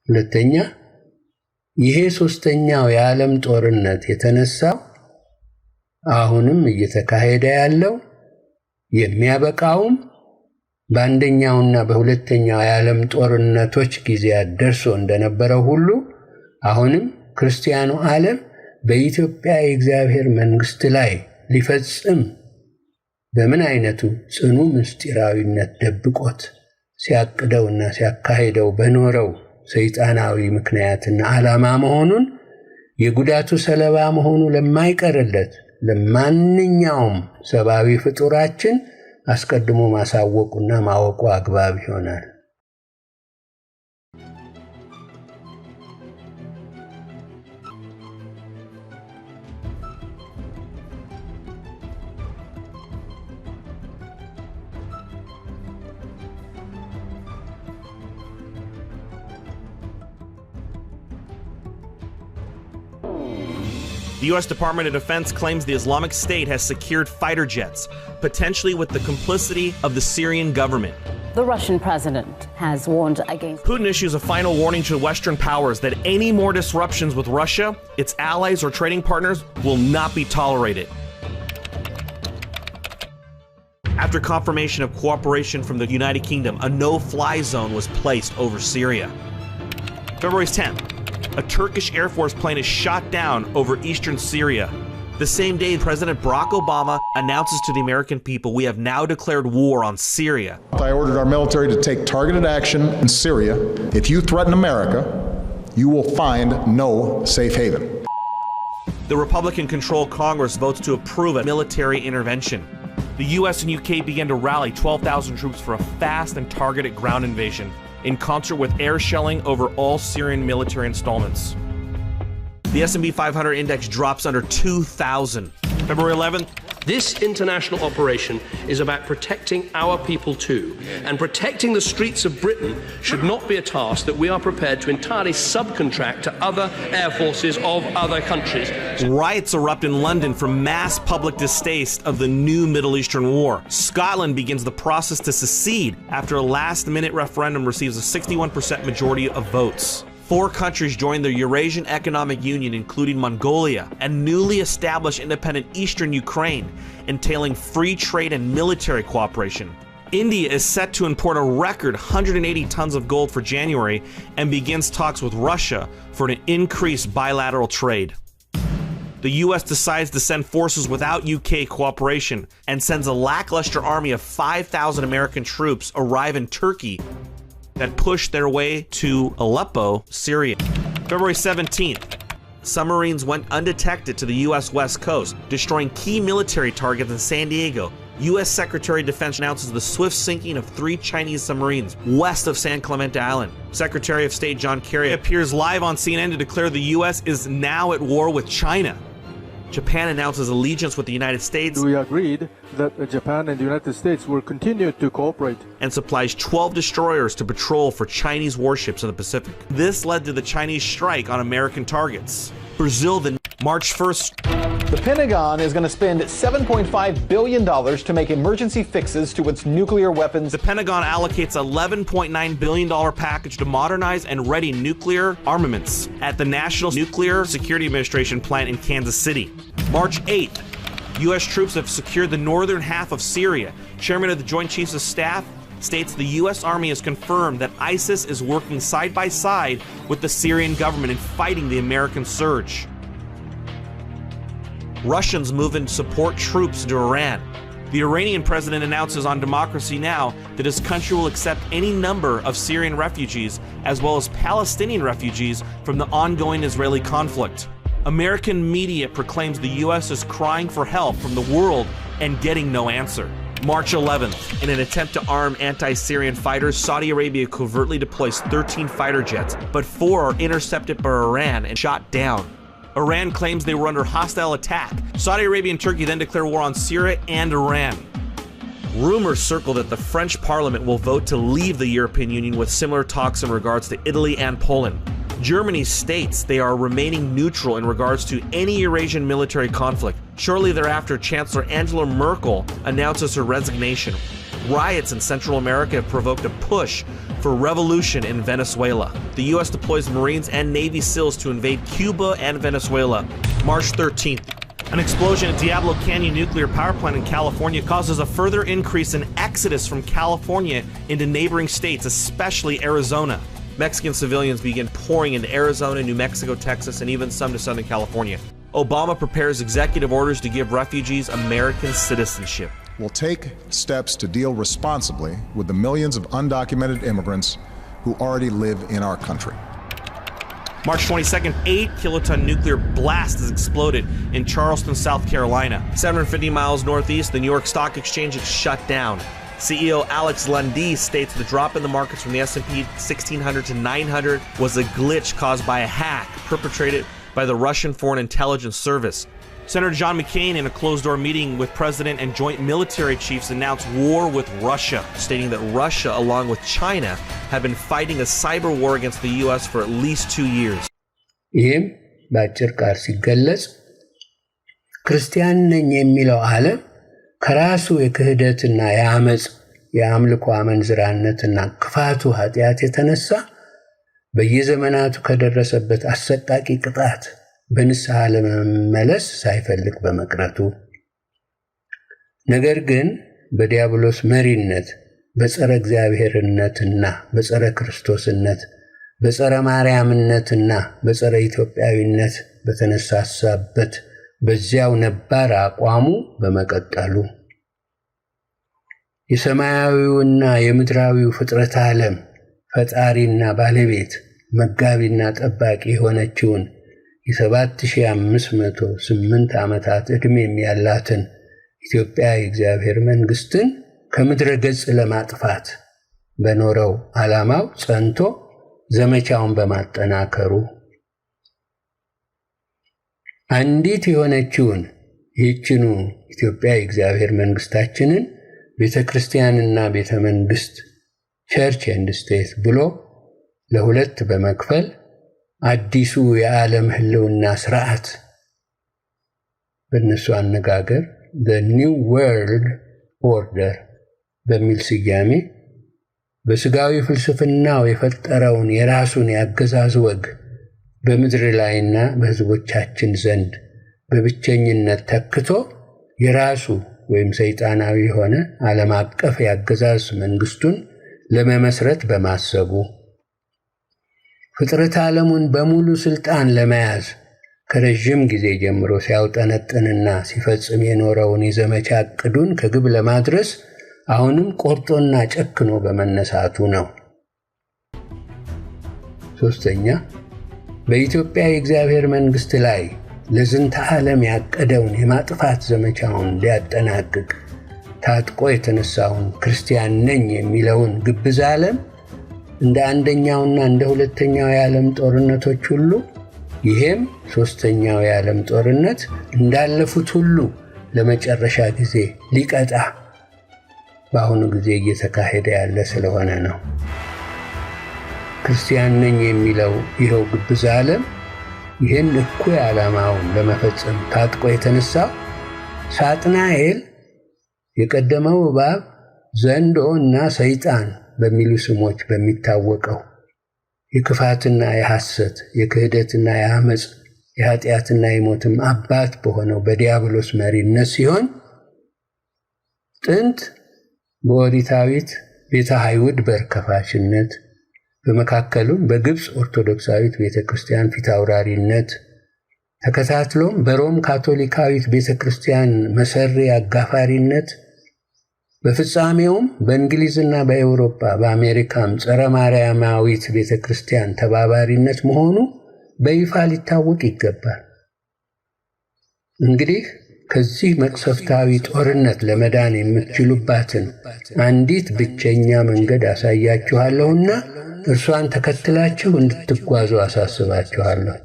ሁለተኛ ይሄ ሦስተኛው የዓለም ጦርነት የተነሣው አኹንም እየተካሄደ ያለው የሚያበቃውም በ1ኛውና በ2ኛው የዓለም ጦርነቶች ጊዜያት ደርሶ እንደነበረው ሁሉ አሁንም ክርስቲያኑ ዓለም በኢትዮጵያ የእግዚአብሔር መንግሥት ላይ ሊፈጽም በምን ዓይነቱ ጽኑ ምሥጢራዊነት ደብቆት ሲያቅደውና ሲያካኺደው በኖረው ሰይጣናዊ ምክንያትና ዓላማ መሆኑን የጉዳቱ ሰለባ መሆኑ ለማይቀርለት ለማንኛውም ሰብኣዊ ፍጡራችን አስቀድሞ ማሳወቁና ማወቁ አግባብ ይሆናል። The U.S. Department of Defense claims the Islamic State has secured fighter jets, potentially with the complicity of the Syrian government. The Russian president has warned against... Putin issues a final warning to Western powers that any more disruptions with Russia, its allies, or trading partners will not be tolerated. After confirmation of cooperation from the United Kingdom, a no-fly zone was placed over Syria. February 10th. A Turkish Air Force plane is shot down over eastern Syria. The same day, President Barack Obama announces to the American people, we have now declared war on Syria. I ordered our military to take targeted action in Syria. If you threaten America, you will find no safe haven. The Republican-controlled Congress votes to approve a military intervention. The US and UK began to rally 12,000 troops for a fast and targeted ground invasion, in concert with air shelling over all Syrian military installments. The S&P 500 index drops under 2,000. February 11th. This international operation is about protecting our people too, and protecting the streets of Britain should not be a task that we are prepared to entirely subcontract to other air forces of other countries. Riots erupt in London for mass public distaste of the new Middle Eastern war. Scotland begins the process to secede after a last-minute referendum receives a 61% majority of votes. 4 countries joined the Eurasian Economic Union, including Mongolia, and newly established independent eastern Ukraine, entailing free trade and military cooperation. India is set to import a record 180 tons of gold for January and begins talks with Russia for an increased bilateral trade. The US decides to send forces without UK cooperation and sends a lackluster army of 5,000 American troops arrive in Turkey that pushed their way to Aleppo, Syria. February 17th, submarines went undetected to the US West Coast, destroying key military targets in San Diego. US Secretary of Defense announces the swift sinking of 3 Chinese submarines west of San Clemente Island. Secretary of State John Kerry appears live on CNN to declare the US is now at war with China. Japan announces allegiance with the United States. We agreed that Japan and the United States will continue to cooperate. And supplies 12 destroyers to patrol for Chinese warships in the Pacific. This led to the Chinese strike on American targets. Brazil, the March 1st. The Pentagon is going to spend $7.5 billion to make emergency fixes to its nuclear weapons. The Pentagon allocates $11.9 billion package to modernize and ready nuclear armaments at the National Nuclear Security Administration plant in Kansas City. March 8th, U.S. troops have secured the northern half of Syria. Chairman of the Joint Chiefs of Staff states the U.S. Army has confirmed that ISIS is working side by side with the Syrian government in fighting the American surge. Russians move in to support troops to Iran. The Iranian president announces on Democracy Now! That his country will accept any number of Syrian refugees as well as Palestinian refugees from the ongoing Israeli conflict. American media proclaims the U.S. is crying for help from the world and getting no answer. March 11th, in an attempt to arm anti-Syrian fighters, Saudi Arabia covertly deploys 13 fighter jets, but 4 are intercepted by Iran and shot down. Iran claims they were under hostile attack. Saudi Arabia and Turkey then declare war on Syria and Iran. Rumors circle that the French parliament will vote to leave the European Union, with similar talks in regards to Italy and Poland. Germany states they are remaining neutral in regards to any Eurasian military conflict. Shortly thereafter, Chancellor Angela Merkel announces her resignation. Riots in Central America have provoked a push for revolution in Venezuela. The U.S. deploys Marines and Navy SEALs to invade Cuba and Venezuela. March 13th. An explosion at Diablo Canyon nuclear power plant in California causes a further increase in exodus from California into neighboring states, especially Arizona. Mexican civilians begin pouring into Arizona, New Mexico, Texas, and even some to Southern California. Obama prepares executive orders to give refugees American citizenship. We'll take steps to deal responsibly with the millions of undocumented immigrants who already live in our country. March 22nd, 8-kiloton nuclear blast has exploded in Charleston, South Carolina. 750 miles northeast, the New York Stock Exchange is shut down. CEO Alex Lundy states the drop in the markets from the S&P 1600 to 900 was a glitch caused by a hack perpetrated by the Russian Foreign Intelligence Service. Senator John McCain, in a closed-door meeting with President and joint military chiefs, announced war with Russia, stating that Russia, along with China, have been fighting a cyber war against the U.S. for at least 2 years. ይህም በአጭር ቃል ሲገለጽ ክርስቲያን ነኝ የሚለው ዓለም ከራሱ የክህደትና የአመጽ የአምልኮ አመንዝራነትና ክፋቱ ኃጢአት የተነሳ በየዘመናቱ ከደረሰበት አሰቃቂ ቅጣት በንስሐ ለመመለስ ሳይፈልግ በመቅረቱ ነገር ግን በዲያብሎስ መሪነት በጸረ እግዚአብሔርነትና በጸረ ክርስቶስነት በጸረ ማርያምነትና በጸረ ኢትዮጵያዊነት በተነሳሳበት በዚያው ነባር አቋሙ በመቀጠሉ የሰማያዊውና የምድራዊው ፍጥረት ዓለም ፈጣሪና ባለቤት መጋቢና ጠባቂ የሆነችውን የ7508 ዓመታት ዕድሜም ያላትን ኢትዮጵያ የእግዚአብሔር መንግሥትን ከምድረ ገጽ ለማጥፋት በኖረው ዓላማው ጸንቶ ዘመቻውን በማጠናከሩ አንዲት የሆነችውን ይህችኑ ኢትዮጵያ የእግዚአብሔር መንግሥታችንን ቤተ ክርስቲያንና ቤተ መንግሥት ቸርች ኤንድ ስቴት ብሎ ለሁለት በመክፈል አዲሱ የዓለም ህልውና ሥርዓት በእነሱ አነጋገር the new world order በሚል ስያሜ በስጋዊ ፍልስፍናው የፈጠረውን የራሱን ያገዛዝ ወግ በምድር ላይና በሕዝቦቻችን ዘንድ በብቸኝነት ተክቶ የራሱ ወይም ሰይጣናዊ የሆነ ዓለም አቀፍ ያገዛዝ መንግሥቱን ለመመስረት በማሰቡ ፍጥረት ዓለሙን በሙሉ ስልጣን ለመያዝ ከረጅም ጊዜ ጀምሮ ሲያውጠነጥንና ሲፈጽም የኖረውን የዘመቻ ዕቅዱን ከግብ ለማድረስ አሁንም ቆርጦና ጨክኖ በመነሳቱ ነው። ሶስተኛ በኢትዮጵያ የእግዚአብሔር መንግሥት ላይ ለዝንተ ዓለም ያቀደውን የማጥፋት ዘመቻውን ሊያጠናቅቅ ታጥቆ የተነሳውን ክርስቲያን ነኝ የሚለውን ግብዝ ዓለም እንደ አንደኛውና እንደ ሁለተኛው የዓለም ጦርነቶች ሁሉ ይሄም ሶስተኛው የዓለም ጦርነት እንዳለፉት ሁሉ ለመጨረሻ ጊዜ ሊቀጣ በአሁኑ ጊዜ እየተካሄደ ያለ ስለሆነ ነው። ክርስቲያን ነኝ የሚለው ይኸው ግብዝ ዓለም ይህን እኩይ ዓላማውን ለመፈጸም ታጥቆ የተነሳው ሳጥናኤል የቀደመው እባብ ዘንዶ እና ሰይጣን በሚሉ ስሞች በሚታወቀው የክፋትና የሐሰት የክህደትና የአመጽ የኃጢአትና የሞትም አባት በሆነው በዲያብሎስ መሪነት ሲሆን ጥንት በኦሪታዊት ቤተ አይሁድ በርከፋሽነት በመካከሉም በግብጽ ኦርቶዶክሳዊት ቤተክርስቲያን ፊት አውራሪነት ተከታትሎም በሮም ካቶሊካዊት ቤተክርስቲያን መሰሪ አጋፋሪነት በፍጻሜውም በእንግሊዝና በአውሮፓ በአሜሪካም ጸረ ማርያማዊት ቤተክርስቲያን ተባባሪነት መሆኑ በይፋ ሊታወቅ ይገባል። እንግዲህ ከዚህ መቅሰፍታዊ ጦርነት ለመዳን የምትችሉባትን አንዲት ብቸኛ መንገድ አሳያችኋለሁና እርሷን ተከትላችሁ እንድትጓዙ አሳስባችኋለሁ።